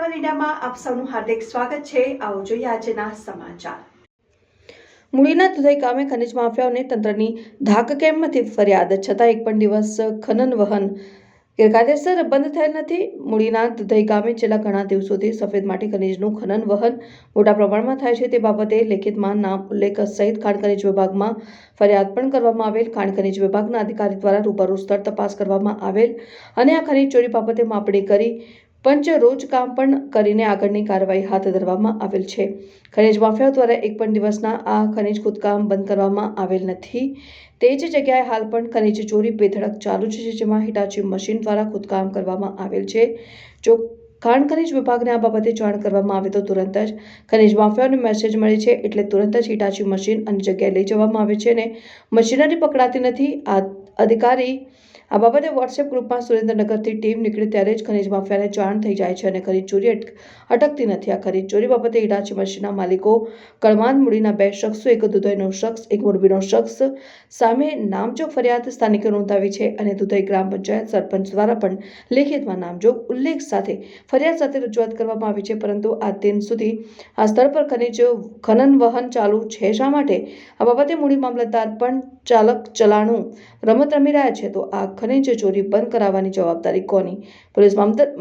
7 ઇન્ડિયામાં આપ સૌનું હાર્દિક સ્વાગત છે। આવો જોઈએ આજના સમાચાર। મૂળીના દુધઈ ગામે ખનિજ માફિયાઓને તંત્રની ધાક કેમથી ફરિયાદ છતાં એક પણ દિવસ ખનન વહન ગેરકાયદેસર બંધ થયેલ નથી। મૂળીના દુધઈ ગામે છેલ્લા ઘણા દિવસોથી સફેદ માટી ખનિજનું ખનન વહન મોટા પ્રમાણમાં થાય છે। તે બાબતે લેખિતમાં નામ ઉલ્લેખ સહિત ખાણ ખનિજ વિભાગમાં ફરિયાદ પણ કરવામાં આવેલ। ખાણ ખનિજ વિભાગના અધિકારી દ્વારા રૂબરૂ સ્થળ તપાસ કરવામાં આવેલ અને આ ખનિજ ચોરી બાબતે માપણી કરી પંચ રોજ કામ પણ કરીને આગળની કાર્યવાહી હાથ ધરવામાં આવેલ છે। ખનિજ માફિયાઓ દ્વારા એક પણ દિવસના આ ખનિજ ખોદકામ બંધ કરવામાં આવેલ નથી। તે જ જગ્યાએ હાલ પણ ખનિજ ચોરી બેધડક ચાલુ છે, જેમાં હિટાચી મશીન દ્વારા ખોદકામ કરવામાં આવેલ છે। જો ખાણ ખનિજ વિભાગને આ બાબતે જાણ કરવામાં આવે તો તુરંત જ ખનિજ માફિયાઓને મેસેજ મળે છે, એટલે તુરંત જ હિટાચી મશીન અન્ય જગ્યાએ લઈ જવામાં આવે છે અને મશીનરી પકડાતી નથી। આ અધિકારી આ બાબતે વોટ્સએપ ગ્રુપમાં સુરેન્દ્રનગરથી ટીમ નીકળે ત્યારે જ ખનિજ માફિયાને જાણ થઈ જાય છે અને ખનિજ ચોરી અટકતી નથી। આ ખનિજ ચોરી બાબતે હિટાચી મશીનના માલિકો કળમાંદ મૂડીના 2 શખ્સો, એક દુધઈનો શખ્સ, એક મોરબીનો શખ્સ સામે નામજોગ ફરિયાદ સ્થાનિકે નોંધાવી છે અને દુધઈ ગ્રામ પંચાયત સરપંચ દ્વારા પણ લેખિતમાં નામજોગ ઉલ્લેખ સાથે ફરિયાદ સાથે રજૂઆત કરવામાં આવી છે, પરંતુ આ દિન સુધી આ સ્થળ પર ખનન વહન ચાલુ છે। શા માટે આ બાબતે મૂડી મામલતદાર પણ ચાલક ચલાણું રમત રમી રહ્યા છે, તો આ ખનિજ ચોરી બંધ કરાવવાની જવાબદારી કોની? પોલીસ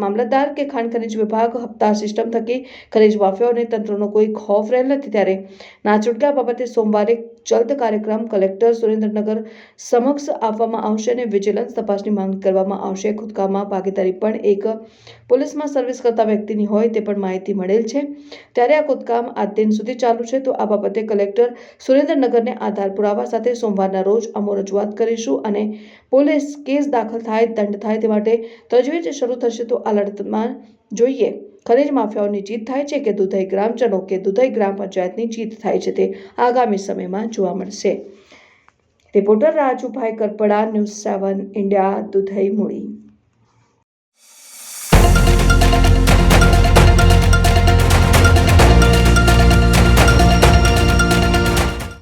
મામલતદાર કે ખાણ ખનિજ વિભાગ? હપ્તા સિસ્ટમ થકી ખનિજ માફિયાઓને તંત્રનો કોઈ ખોફ રહેલ નથી, ત્યારે ના છૂટકે આ બાબતે સોમવારે ચલ્ત કાર્યક્રમ કલેક્ટર સુરેન્દ્રનગર સમક્ષ આપવામાં આવશે અને વિજિલન્સ તપાસની માંગ કરવામાં આવશે। ખોદકામમાં ભાગીદારી પણ એક પોલીસમાં સર્વિસ કરતા વ્યક્તિની હોય તે પણ માહિતી મળેલ છે, ત્યારે આ ખોદકામ આ દિન સુધી ચાલુ છે, તો આ બાબતે કલેક્ટર સુરેન્દ્રનગરને આધાર પુરાવા સાથે સોમવારના રોજ અમો રજૂઆત કરીશું અને પોલીસ કેસ દાખલ થાય, દંડ થાય તે માટે તજવીજ શરૂ થશે। તો આ લડતમાં જોઈએ ખનિજ માફિયાઓની જીત થાય છે કે દુધઈ ગ્રામજનો કે દુધઈ ગ્રામ પંચાયતની જીત થાય છે, તે આગામી સમયમાં જોવા મળશે। Reporter Rajubhai Karpada, news 7 India, Dudhai Muli.